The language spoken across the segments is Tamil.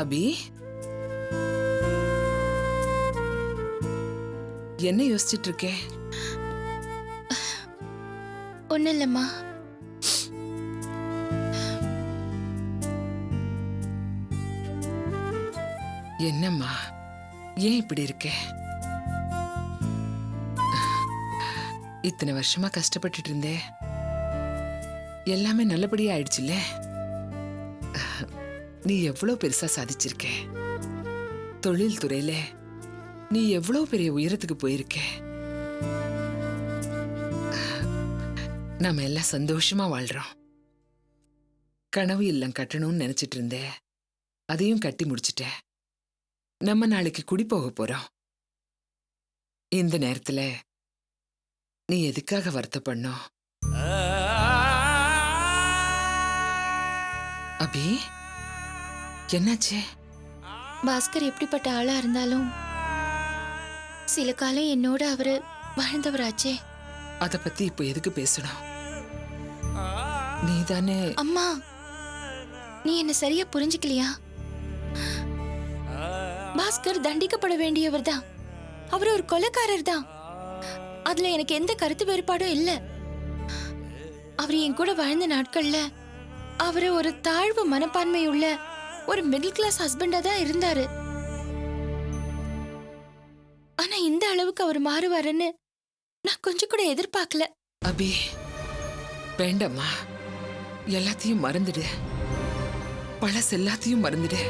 அபி, என்ன யோசிச்சுட்டு இருக்கே? ஒண்ணு இல்லம்மா. என்னம்மா, ஏன் இப்படி இருக்கே? இத்தனை வருஷமா கஷ்டப்பட்டுட்டு இருந்தே, எல்லாமே நல்லபடியா ஆயிடுச்சுல்ல? நீ எவ்வளவு பெருசா சாதிச்சிருக்க. தொழில் துறையில நீ எவ்வளவு பெரிய உயரத்துக்கு போயிருக்க. நாம எல்லாம் சந்தோஷமா வாழ்றோம். கனவு இல்லம் கட்டணும்னு நினைச்சிட்டு இருந்தே, அதையும் கட்டி முடிச்சிட்ட. நம்ம நாளைக்கு குடி போக போறோம். இந்த நேரத்துல நீ எதுக்காக வருத்தப்படணும்? அபி, என்னாச்சு? பாஸ்கர் எப்படிப்பட்ட ஆளா இருந்தாலும் சில காலம் என்னோட அவரு வாழ்ந்தவராச்சே. அத பத்தி இப்ப எதுக்கு பேசணும்? நீதானே. அம்மா, நீ என்ன சரியா புரிஞ்சுக்கலையா? பாஸ்கர் தண்டிக்கப்பட வேண்டியவர் தான். அவர் ஒரு கொலைக்காரர் தான். அதுல எனக்கு எந்த கருத்து வேறுபாடும் இல்ல. அவர் என் கூட வாழ்ந்த நாட்கள்ல அவரு ஒரு தாழ்வு மனப்பான்மை உள்ள ஒரு மிடில் கிளாஸ் ஹஸ்பண்டா தான் இருந்தாரு. ஆனா இந்த அளவுக்கு அவர் மாறுவாருன்னு நான் கொஞ்சம் கூட எதிர்பார்க்கல. அபி, வேண்டாமா, எல்லாத்தையும் மறந்துடு. பழசு எல்லாத்தையும் மறந்துடு.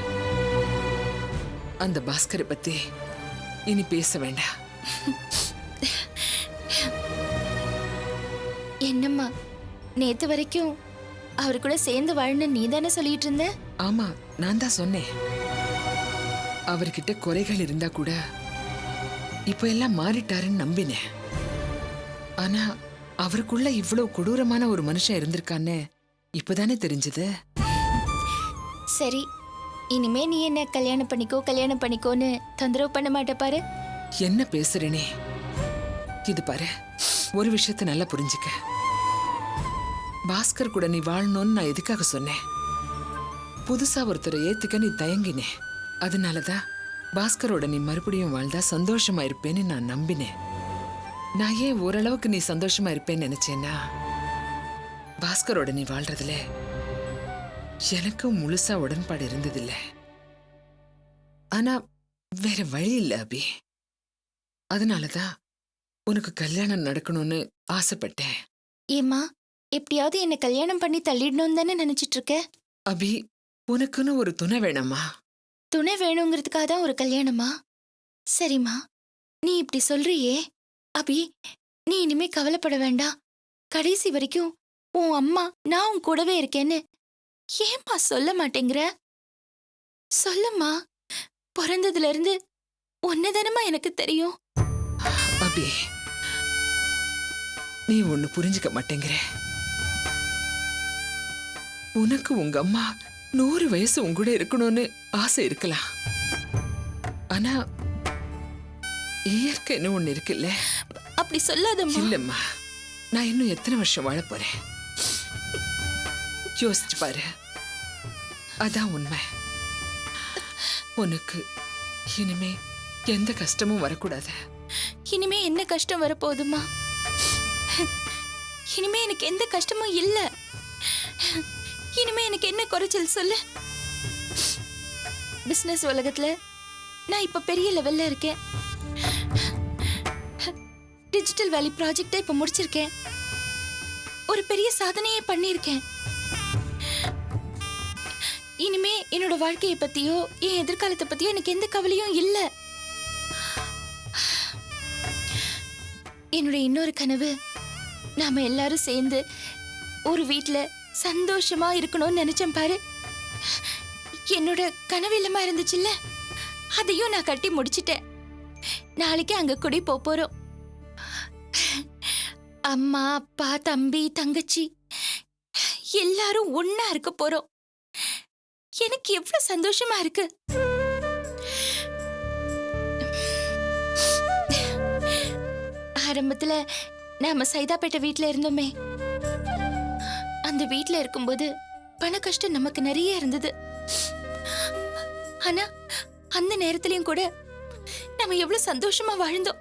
அந்த பாஸ்கரை பத்தி இனி பேச வேண்டாம். என்னம்மா, நேத்து வரைக்கும் அவரு கூட சேர்ந்து வாழணும் நீ தானே சொல்லிட்டு இருந்த? ஆமா, நான் தான் சொன்னேன். அவர்கிட்ட குறைகள் இருந்தா கூட இப்ப எல்லாம் மாறிட்டாருன்னு நம்பினேன். ஆனா அவருக்குள்ள இவ்வளவு கொடூரமான ஒரு மனுஷன் இருந்திருக்கான்னு இப்பதானே தெரிஞ்சது. சரி, இனிமே நீ என்ன கல்யாணம் பண்ணிக்கோன்னு தொந்தரவு பண்ண மாட்ட பாரு. என்ன பேசுறேனே? இது பாரு, ஒரு விஷயத்தை நல்லா புரிஞ்சுக்க. பாஸ்கர் கூட நீ வாழணும்னு நான் எதுக்காக சொன்னேன்? புதுசா ஒருத்தரை ஏத்துக்க நீ தயங்கினே. அதனாலதான் பாஸ்கரோட நீ மறுபடியும் வாழ்ந்தா சந்தோஷமா இருப்பேன்னு நான் நம்பினேன். நான் ஏன் ஓரளவுக்கு நீ சந்தோஷமா இருப்பேன்னு நினைச்சேன்னா, பாஸ்கரோட நீ வாழ்றதுல எனக்கும் முழுசா உடன்பாடு இருந்ததில்ல. ஆனா வேற வழி இல்ல அபி. அதனாலதான் உனக்கு கல்யாணம் நடக்கணும்னு ஆசைப்பட்டேன். ஏம்மா, எப்படியாவது என்ன கல்யாணம் பண்ணி தள்ளிடணும் தானே நினைச்சிட்டு இருக்க? அபி, உனக்குன்னு ஒரு துணை வேணாமா? துணை வேணுங்கிறதுக்காக தான் ஒரு கல்யாணமா? சரிம்மா, நீ இப்படி சொல்றியே. அபி, நீ இனிமே கவலைப்பட வேண்டாம். கடைசி வரைக்கும் உன் அம்மா நான் உன் கூடவே இருக்கேன்னு ஏம்மா சொல்ல மாட்டேங்கிற? சொல்லுமா. பிறந்ததுல இருந்து ஒன்னதானமா எனக்கு தெரியும். அபி, நீ ஒண்ணு புரிஞ்சுக்க மாட்டேங்கிற. உனக்கு உங்க அம்மா 100 வயசு உங்கூட இருக்கணும்னு ஆசை இருக்கலாம். ஆனா இயற்கைன்னு ஒண்ணு இருக்குல்ல. அப்படி சொல்லாதம்மா. இல்லம்மா, நான் இன்னும் எத்தனை வருஷம் வாழ போறேன் யோசிச்சு பாரு. அதான் உண்மை. உனக்கு இனிமே எந்த கஷ்டமும் வரக்கூடாது. இனிமே என்ன கஷ்டம் வரப்போகுதுமா? இனிமே எனக்கு எந்த கஷ்டமும் இல்ல. இனிமே எனக்கு என்ன குறைச்சல் சொல்லு? பிசினஸ் உலகத்துல நான் இப்ப பெரிய லெவல்ல இருக்கேன். டிஜிட்டல் வேலி ப்ராஜெக்ட இப்ப முடிச்சிருக்கேன். ஒரு பெரிய சாதனையை பண்ணிருக்கேன். இனிமே என்னோட வாழ்க்கையை பத்தியோ என் எதிர்காலத்தை பத்தியோ எனக்கு எந்த கவலையும் இல்ல. என்னோட இன்னொரு கனவு, நாம எல்லாரும் சேர்ந்து ஒரு வீட்டுல சந்தோஷமா இருக்கணும்னு நினைச்சேன் பாரு. என்னோட கனவு இல்லமா இருந்துச்சுல்ல, அதையும் நான் கட்டி முடிச்சிட்டேன். நாளைக்கு அங்க குடி போறோம். அம்மா, அப்பா, தம்பி, தங்கச்சி எல்லாரும் ஒன்னா இருக்க போறோம். எனக்கு எவ்வளவு சந்தோஷமா இருக்கு. ஆரம்பத்துல நாம சைதாப்பேட்டை வீட்டுல இருந்தோமே, அந்த வீட்டுல இருக்கும்போது பண கஷ்டம் நமக்கு நிறைய இருந்தது. ஆனா அந்த நேரத்திலயும் கூட நம்ம எவ்வளவு சந்தோஷமா வாழ்ந்தோம்.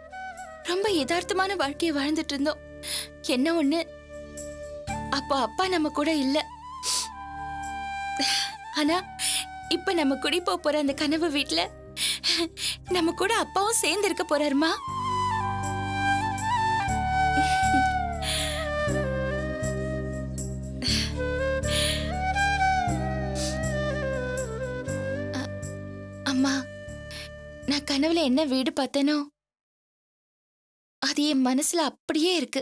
ரொம்ப யதார்த்தமான வாழ்க்கையை வாழ்ந்துட்டு இருந்தோம். என்ன ஒண்ணு, அப்போ அப்பா நம்ம கூட இல்ல. ஆனா இப்ப நம்ம குடி போற அந்த கனவு வீட்ல நம்ம கூட அப்பாவும் சேர்ந்து இருக்க போறாருமா. அம்மா, நான் கனவுல என்ன வீடு பார்த்தேனோ அது என் மனசுல அப்படியே இருக்கு.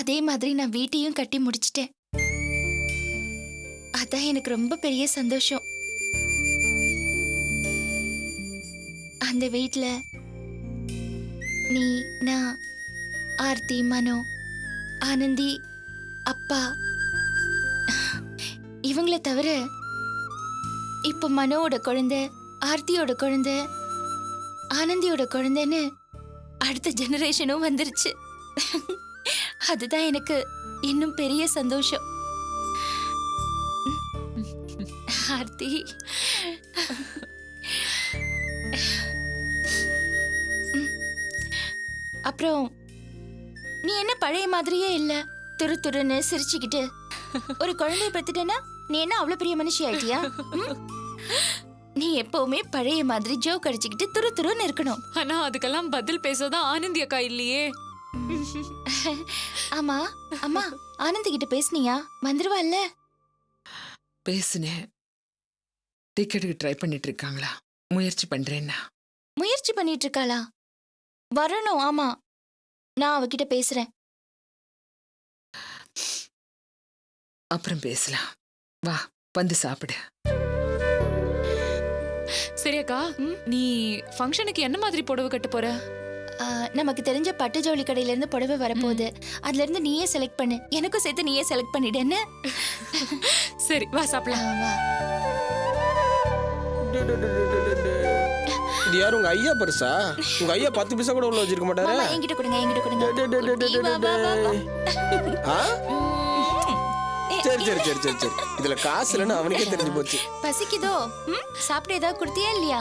அதே மாதிரி நான் வீட்டையும் கட்டி முடிச்சிட்டேன். அதான் எனக்கு ரொம்ப பெரிய சந்தோஷம். அந்த வீட்ல நீ, நான், ஆர்த்தி, மனோ, ஆனந்தி, அப்பா இவங்கள தவிர இப்ப மனோவோட குழந்தை, ஆர்த்தியோட குழந்தை, ஆனந்தியோட குழந்தைன்னு அடுத்த ஜெனரேஷனும் வந்துருச்சு. அதுதான் எனக்கு இன்னும் பெரிய சந்தோஷம். ஆர்த்தி, அப்புறம் நீ என்ன பழைய மாதிரியே இல்ல, துரு துருன்னு சிரிச்சுக்கிட்டு ஒரு குழந்தைய பத்துட்டேன்னா நீ என்ன அவ்வளவு பெரிய மனுஷி ஆயிட்டியா? நீ எப்பவுமே பழைய மாதிரி ஜோக் அடிச்சுக்கிட்டு துரு துருன்னு இருக்கணும். ஆனா அதுக்கெல்லாம் பதில் பேசதான் ஆனந்தி அக்கா இல்லையே. ஆமா அம்மா, ஆனந்தி கிட்ட பேசுனியா? வந்துருவாள்ல? பேசுனேன். டிக்கெட்டுக்கு ட்ரை பண்ணிட்டு இருக்காங்களா? முயற்சி பண்றேன்னா. முயற்சி பண்ணிட்டு இருக்காளா? வரணும். ஆமா, நான் அவகிட்ட பேசுறேன். அப்புறம் பேசலாம். வா, வந்து சாப்பிடு. சரி அக்கா, நீ ஃபங்க்ஷனுக்கு என்ன மாதிரி புடவை கட்ட போற? நமக்கு தெரிஞ்ச பட்டு ஜவுளி கடையில இருந்து புடவை வரப்போகுது. அதுல இருந்து நீயே செலக்ட் பண்ணு. எனக்கும் சேர்த்து நீயே செலக்ட் பண்ணிடு. என்ன? சரி, வா சாப்பிடலாம். வா. இது யாரு, உங்க ஐயா பெருசா? உங்க ஐயா 10 பைசா கூட உள்ள வச்சிருக்க மாட்டாரு. மாமா, என்கிட்ட கொடுங்க, என்கிட்ட கொடுங்க. குட்டி, வா, வா, வா, வா. ஆ? சரி சரி சரி சரி சரி, இதுல காசு இல்லைன்னு அவனுக்கே தெரிஞ்சு போச்சு. பசிக்குதோ? சாப்பிட ஏதாவது கொடுத்தியா இல்லையா?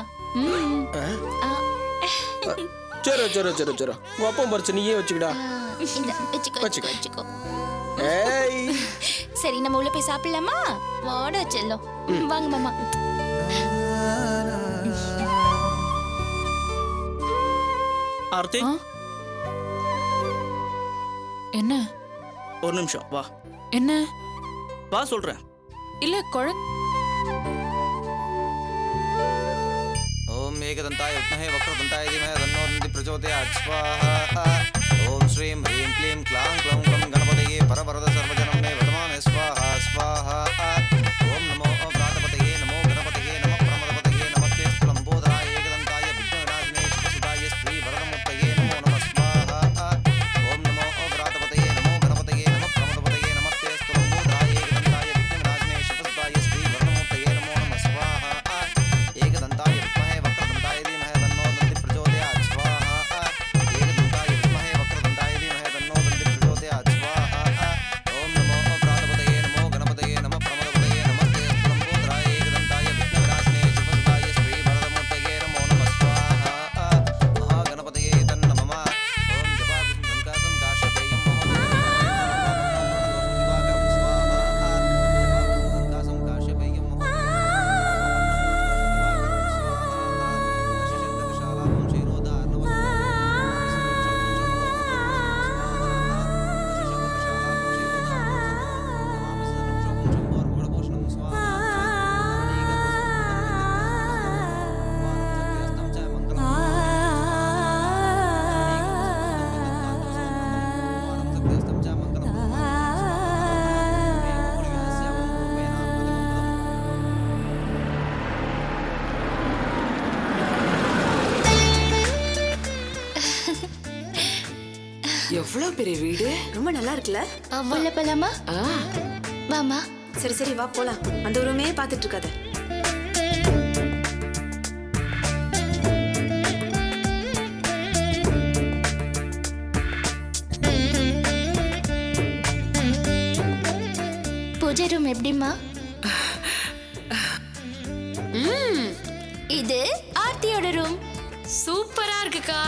சரி சரி சரி சரி, உங்க அப்பா பறிச்சு நீயே வச்சுக்கிடா. வச்சுக்கோ வச்சுக்கோ. வச்சுக்கோ. ஏய், சரி, நம்ம உள்ள போய் சாப்பிடலாமா? வாடா செல்லம். வாங்க மாமா. ஆர்த்தி, என்ன? ஒரு நிமிஷம் வா. என்ன? வா சொல்றேன். இல்ல குழந்தை. ओम एकदंताय विद्महे वक्रतुंडाय धीमहि तन्नो दन्ति प्रचोदयात् स्वाहा। ओम श्रीं ह्रीं क्लीं क्लां क्लौं क्लं गणपतये परवरद सर्वजनं मे वदमाने स्वाहा स्वाहा। ओम नमो प्रातपतये नमो गणपतये नमः प्रमदपतये नमस्ते स्तुलंबोधराय एकदंताय विघ्नविनाशिने शुभसुताय श्री वरदमूर्तये नमो नमः स्वाहा। ओम नमो प्रातपतये नमो गणपतये नमः प्रमदपतये नमस्ते स्तुलंबोधराय एकदंताय विघ्नविनाशिने शुभसुताय श्री वरदमूर्तये नमो नमः स्वाहा। एकदंताय विद्महे वक्रतुंडाय धीमहि तन्नो दन्ति प्रचोदयात् स्वाहा। एकदंताय विद्महे वक्रतुंडाय धीमहि तन्नो दन्ति प्रचोदयात् स्वाहा। ओम नमो प्रातपतये नमो गणपतये नमः प्रमदपतये नमस्ते स्तुलंबोधराय एकदंताय विघ्नविनाशिने शुभसुताय श्री वरदमूर्तये नमो नमः स्वाहा। महागणपतये तन्नमः। ओम जपाकुसुमसंकासं काश्यपेयं महोदयं जपाकुसुमसंकासं काश्यपेयं எவ்வளவு பெரிய வீடு! ரொம்ப நல்லா இருக்குல்ல? உள்ள போலாமா? வாமா. சரி சரி, வா போலாம். அந்த ரூமே பார்த்துட்டு இருக்காத. பூஜை ரூம் எப்படிமா? சூப்பரா இருக்குக்கா.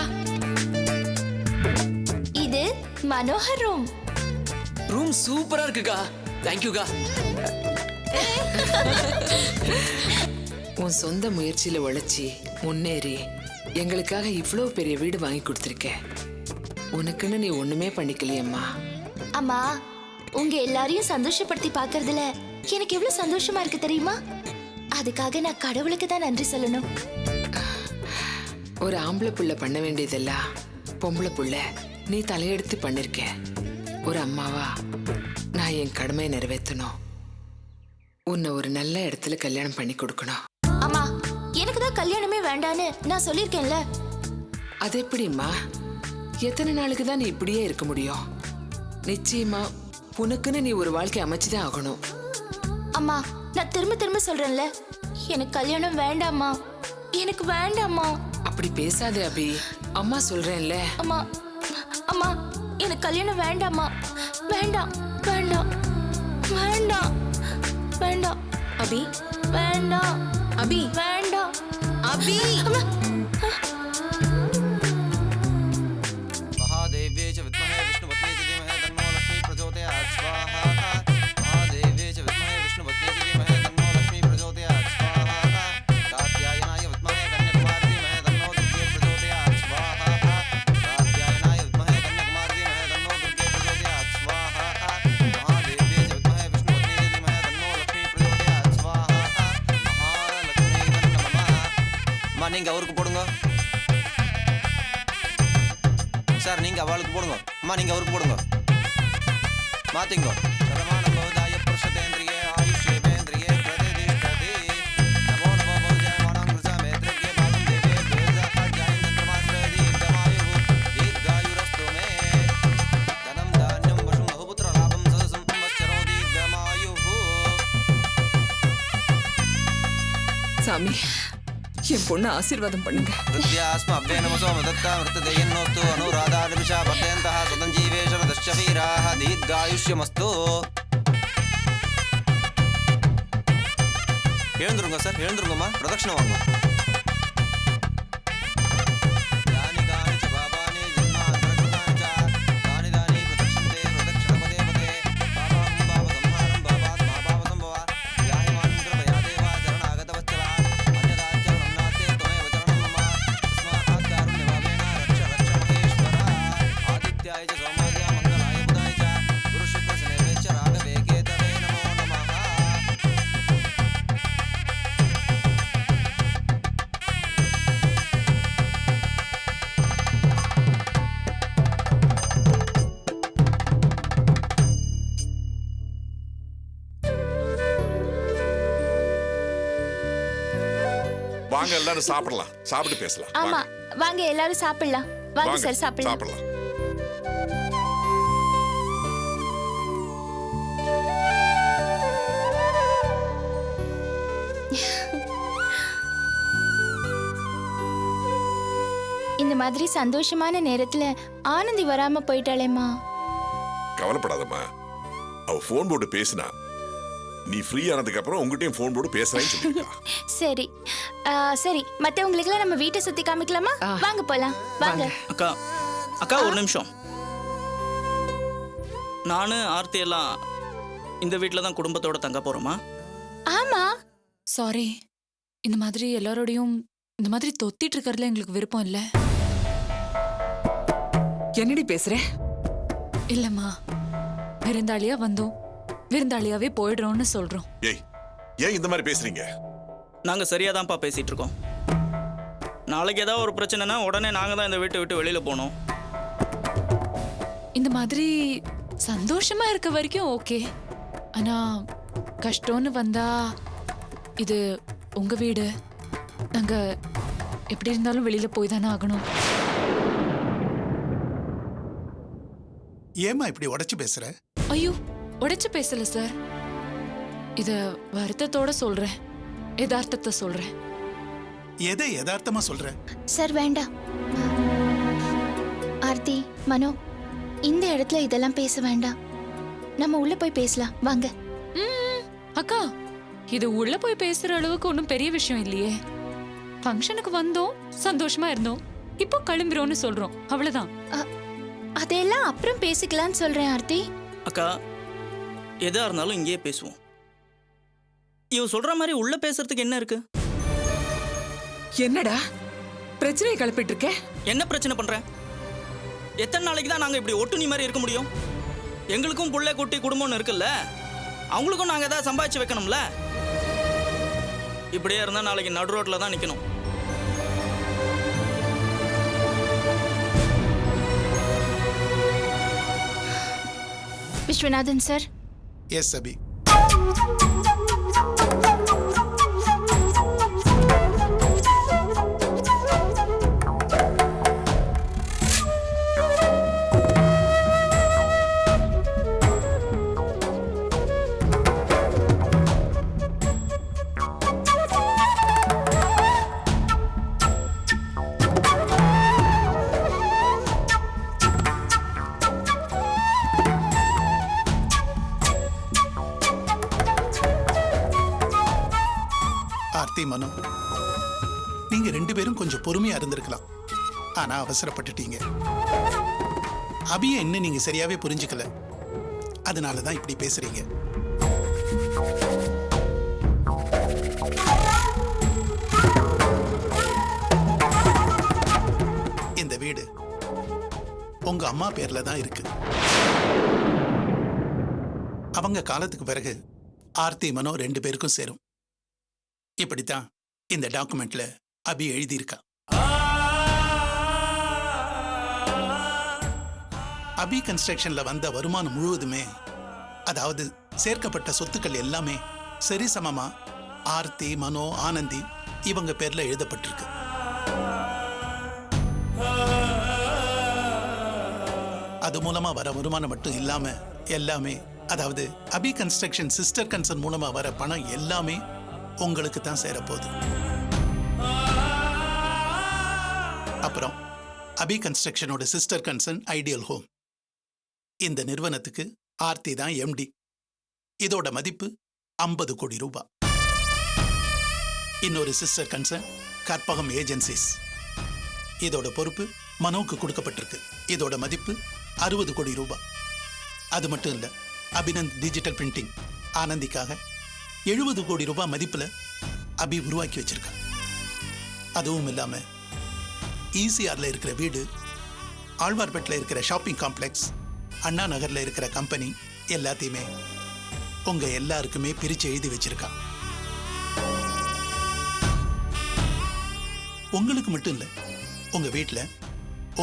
இது மனோகர் ரூம். ரூம் சூப்பரா இருக்குக்கா. தேங்க்யூக்கா. உன் சொந்த முயற்சியில உழைச்சி முன்னேறி எங்களுக்காக இவ்ளோ பெரிய வீடு வாங்கி கொடுத்திருக்க. உனக்குன்னு நீ ஒண்ணுமே பண்ணிக்கலையம்மா. அம்மா, உங்க எல்லாரையும் சந்தோஷப்படுத்தி பார்க்கறதுல எனக்கு எவ்வளவு சந்தோஷமா இருக்கு தெரியுமா? அதுக்காக நான் கடவுளுக்கு தான் நன்றி சொல்லணும். ஒரு ஆம்பளை புள்ள பண்ண வேண்டியதெல்லாம் பொம்பளை புள்ள நீ தலையெடுத்து பண்ணிருக்க. ஒரு அம்மாவா நான் என் கடமையை நிறைவேற்றணும். உன்னை ஒரு நல்ல இடத்துல கல்யாணம் பண்ணி கொடுக்கணும். அம்மா, எனக்கு தான் கல்யாணமே வேண்டான்னு நான் சொல்லிருக்கேன்ல. அது எப்படிம்மா? எத்தனை நாளுக்கு தான் நீ இப்படியே இருக்க முடியும்? நிச்சயமா உனக்குன்னு நீ ஒரு வாழ்க்கை அமைச்சுதான் ஆகணும். அம்மா, நான் திரும்ப திரும்ப சொல்றேன்ல, எனக்கு கல்யாணம் வேண்டாம்மா. எனக்கு வேண்டாம்மா. அப்படி பேசாதே அபி. அம்மா சொல்றேன்ல. அம்மா, அம்மா, எனக்கு கல்யாணம் வேண்டாம்மா. வேண்டாம், வேண்டாம், வேண்டாம், வேண்டாம். அபி வேண்டாம், அபி வேண்டாம். அபி महादेव्यै च विद्महे विष्णुपत्नी च धीमहि तन्नो लक्ष्मी प्रचोदयात् स्वाहा महादेव्यै च विद्महे विष्णुपत्नी च धीमहि तन्नो लक्ष्मी प्रचोदयात् स्वाहा कात्यायनाय विद्महे कन्याकुमारी धीमहि तन्नो दुर्गे प्रचोदयात् स्वाहा कात्यायनाय विद्महे कन्याकुमारी धीमहि तन्नो दुर्गे प्रचोदयात् स्वाहा महादेव्यै च विद्महे विष्णुपत्नी च धीमहि तन्नो लक्ष्मी प्रचोदयात् स्वाहा महालक्ष्मी नमः அம்மா நீங்க அவருக்கு போடுங்க சார், நீங்க அவளுக்கு போடுங்க. அம்மா நீங்க அவருக்கு போடுங்க. மாத்திங்க. சரமான பௌதாய புருஷதேந்திரியே ஆயுஷ்யேவேந்திரியே பிரதிதிஷ்டதி நமோ நமோ பௌஜாயமானம் கிருஷாமேத்ரகே பாதம் தேவே பேஜாஹா ஜாயந்திரமாஸ்ரதி தமாயுஹு தீர்காயுரஸ்து மே தனம் தான்யம் வசும் பகுபுத்திர லாபம் சதசம் வச்சரோ தீர்கமாயுஹு. சாமி, என் பொண்ணு ஆசீர்வாதம் பண்ணுங்க. हृद्यास्म अभ्ये नमसो मदत्ता मृतदेयन्नोस्तु अनुराधानिमिषा पद्यन्तः स्वतञ्जीवेशरदश्च वीराः दीर्घायुष्यमस्तु. எழுந்துருங்க சார், எழுந்துருங்கம்மா. பிரதட்சணை வாங்க. யானி கானி ச பாபானி ஜன்மாந்தரகிருதானி ச தானி தானி பிரதட்சந்தே பிரதட்சணபதே பதே பாபாஹம் பாவசம்ஹாரம் பாபாத் மாபாவசம்பவ யாஹி மாந்திரபயா தேவா சரணாகதவச்சலா அன்யதாச்சரணம் நாஸ்தே त्वमेव चरणं मम तस्मात् कारुण्यभावेन रक्ष रक्ष महेश्वरा आदित्याय च सोमाय मङ्गलाय बुधाय च गुरुशुक्रशनैवे च राघवे केतवे नमो नमः. வாங்க எல்லாரும் சாப்பிடலாம். சாப்பிட்டு பேசலாம். ஆமா, வாங்க எல்லாரும் சாப்பிடலாம். வாங்க சார், சாப்பிடலாம். சாப்பிடலாம். இந்த மாதிரி சந்தோஷமான நேரத்துல ஆனந்தி வராம போயிட்டாளேம்மா. கவலைப்படாதம்மா. அவ போன் போட்டு பேசினா நீ ஃப்ரீ ஆனதுக்கு அப்புறம் உங்ககிட்டயும் போன் போட்டு பேசுறேன்னு சொல்லிருக்கா. சரி, சரி, மத்தவங்களுக்குலாம் நம்ம வீட்டை சுத்தி காமிக்கலாமா? வாங்க போலாம், வாங்க. அக்கா அக்கா ஒரு நிமிஷம். நானு ஆர்த்தி எல்லாம் இந்த வீட்டில் தான் குடும்பத்தோட தங்க போறோமா? ஆமா. சாரி, இந்த மாதிரி எல்லாரோடையும் இந்த மாதிரி தொத்திட்டு இருக்கறதுல எங்களுக்கு விருப்பம் இல்ல. என்னடி பேசுற? இல்லம்மா, விருந்தாளியா வந்தோம், விருந்தாளியாவே போயிடுறோம்னு சொல்றோம். ஏய், ஏன் இந்த மாதிரி பேசுறீங்க? நாங்க சரியா தான்ப்பா பேசிட்டு இருக்கோம். நாளைக்கு ஏதாவது ஒரு பிரச்சனைனா உடனே நாங்க தான் இந்த வீட்டை விட்டு வெளியில போனோம். இந்த மாதிரி சந்தோஷமா இருக்க வரைக்கும் ஓகே. ஆனா கஷ்டம்னு வந்தா இது உங்க வீடு. நாங்க எப்படி இருந்தாலும் வெளியில போய் தானே ஆகணும். ஏமா இப்படி உடைச்சு பேசுற? ஐயோ, உடைச்சு பேசல சார். இத வருத்தத்தோட சொல்றேன், யதார்த்தத்தை சொல்றேன். எதை யதார்த்தமா சொல்ற? சார் வேண்டாம். ஆர்த்தி, மனோ, இந்த இடத்துல இதெல்லாம் பேச வேண்டாம். நம்ம உள்ள போய் பேசலாம், வாங்க. அக்கா, இது உள்ள போய் பேசுற அளவுக்கு ஒன்றும் பெரிய விஷயம் இல்லையே. ஃபங்க்ஷனுக்கு வந்தோம், சந்தோஷமா இருந்தோம், இப்போ கிளம்புறோம்னு சொல்றோம், அவ்வளவுதான். அதையெல்லாம் அப்புறம் பேசிக்கலாம்னு சொல்றேன் ஆர்த்தி. அக்கா எதா இருந்தாலும் இங்கேயே பேசுவோம். இவ சொல்ற மாதிரி உள்ள பேசுறதுக்கு என்ன இருக்கு? என்னடா பிரச்சனையை கிளப்பிட்டு இருக்க? என்ன பிரச்சனை பண்றேன்? எத்தனை நாளைக்கு தான் நாங்க இப்படி ஒட்டுணி மாதிரி இருக்க முடியும்? எங்களுக்கும் புள்ளை குட்டி குடும்பம்னு இருக்குல்ல, அவங்களுக்கும் நாங்க ஏதாவது சம்பாதிச்சு வைக்கணும்ல. இப்படியே இருந்தா நாளைக்கு நடு ரோட்ல தான் நிக்கணும். விஸ்வநாதன் சார். எஸ் அபி. ஆர்த்தி, மனோ, நீங்க 2 பேரும் கொஞ்சம் பொறுமையா இருந்திருக்கலாம். ஆனா அவசரப்பட்டுட்டீங்க. அபிய இன்னும் நீங்க சரியாவே புரிஞ்சுக்கல. அதனாலதான் இப்படி பேசுறீங்க. இந்த வீடு உங்க அம்மா பேர்ல தான் இருக்கு. அவங்க காலத்துக்கு பிறகு ஆர்த்தி, மனோ 2 பேருக்கும் சேரும். இப்படித்தான் இந்த டாக்குமெண்ட்ல அபி எழுதியிருக்கா. அபி கன்ஸ்ட்ரக்ஷன்ல வந்த வருமானம் முழுவதுமே, அதாவது சேர்க்கப்பட்ட சொத்துக்கள் எல்லாமே சரிசமமா ஆர்த்தி, மனோ, ஆனந்தி இவங்க பேர்ல எழுதப்பட்டிருக்கு. அது மூலமா வர வருமானம் மட்டும் இல்லாம எல்லாமே, அதாவது அபி கன்ஸ்ட்ரக்ஷன் சிஸ்டர் கன்சர்ன் மூலமா வர பணம் எல்லாமே உங்களுக்கு தான் சேரப்போகுது. அப்புறம் அபி கன்ஸ்ட்ரக்ஷனோட சிஸ்டர் கன்சர்ன் ஐடியல் ஹோம். இந்த நிறுவனத்துக்கு ஆர்த்தி தான் எம்டி. இதோட மதிப்பு 50 கோடி ரூபாய். இன்னொரு சிஸ்டர் கன்சர்ன் கற்பகம் ஏஜென்சிஸ். இதோட பொறுப்பு மனோக்கு கொடுக்கப்பட்டிருக்கு. இதோட மதிப்பு 60 கோடி ரூபாய். அது மட்டும் இல்ல, அபிநந்த் டிஜிட்டல் பிரிண்டிங் ஆனந்திக்காக 70 கோடி ரூபாய் மதிப்புல அபி உருவாக்கி வச்சிருக்கா. அதுவும் இல்லாம ஈசிஆர்ல இருக்கிற வீடு, ஆழ்வார்பேட்டில் இருக்கிற ஷாப்பிங் காம்ப்ளெக்ஸ், அண்ணா நகர்ல இருக்கிற கம்பெனி எல்லாத்தையுமே உங்க எல்லாருக்குமே பிரிச்சு எழுதி வச்சிருக்கா. உங்களுக்கு மட்டும் இல்ல, உங்க வீட்டுல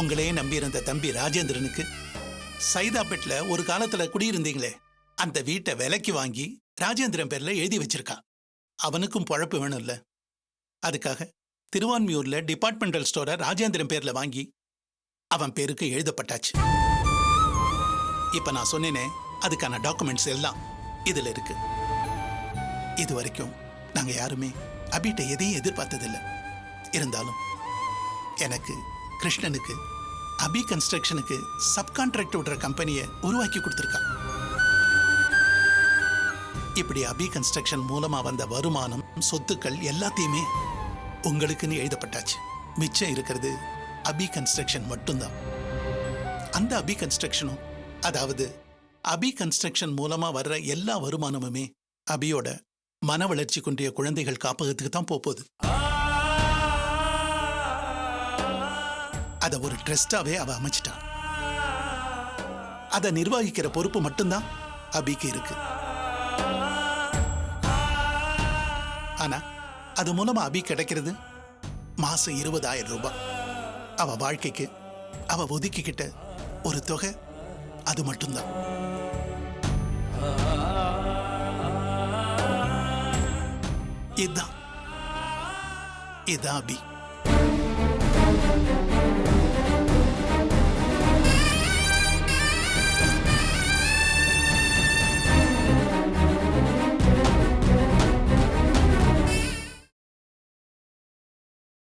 உங்களையே நம்பி இருந்த தம்பி ராஜேந்திரனுக்கு சைதாப்பேட்ல ஒரு காலத்துல குடியிருந்தீங்களே, அந்த வீட்டை விலைக்கு வாங்கி ராஜேந்திரன் பேர்ல எழுதி வச்சிருக்கா. அவனுக்கும் பொழப்பு வேணும் இல்ல, அதுக்காக திருவான்மியூர்ல டிபார்ட்மெண்டல் ஸ்டோரை ராஜேந்திரன் பேர்ல வாங்கி அவன் பேருக்கு எழுதப்பட்டாச்சு. இப்ப நான் சொன்னேனே, அதுக்கான டாக்குமெண்ட்ஸ் எல்லாம் இதுல இருக்கு. இது வரைக்கும் நாங்க யாருமே அபிட்ட எதையும் எதிர்பார்த்ததில்லை. இருந்தாலும் எனக்கு, கிருஷ்ணனுக்கு அபி கன்ஸ்ட்ரக்ஷனுக்கு சப்கான்ட்ராக்ட் விடுற கம்பெனியை உருவாக்கி கொடுத்துருக்கா. இப்படி அபி கன்ஸ்ட்ரக்ஷன் மூலமா வந்த வருமானம், சொத்துக்கள் எல்லாத்தையுமே உங்களுக்குன்னு எழுதப்பட்டாச்சு. மிச்சம் இருக்கிறது அபி கன்ஸ்ட்ரக்ஷன் மட்டும்தான். அந்த அபி கன்ஸ்ட்ரக்ஷனும், அதாவது அபி கன்ஸ்ட்ரக்ஷன் மூலமா வர்ற எல்லா வருமானமுமே அபியோட மன வளர்ச்சி குன்றிய குழந்தைகள் காப்பகத்துக்கு தான் போகுது. அதை ஒரு ட்ரஸ்டாவே அவ அமைச்சிட்டான். அதை நிர்வகிக்கிற பொறுப்பு மட்டும்தான் அபிக்கு இருக்கு. ஆனா அது மூலமா அபி கிடைக்கிறது மாசம் 20,000 ரூபாய். அவ வாழ்க்கைக்கு அவ ஒதுக்கிக்கிட்ட ஒரு தொகை அது மட்டும்தான். இதான் அபி.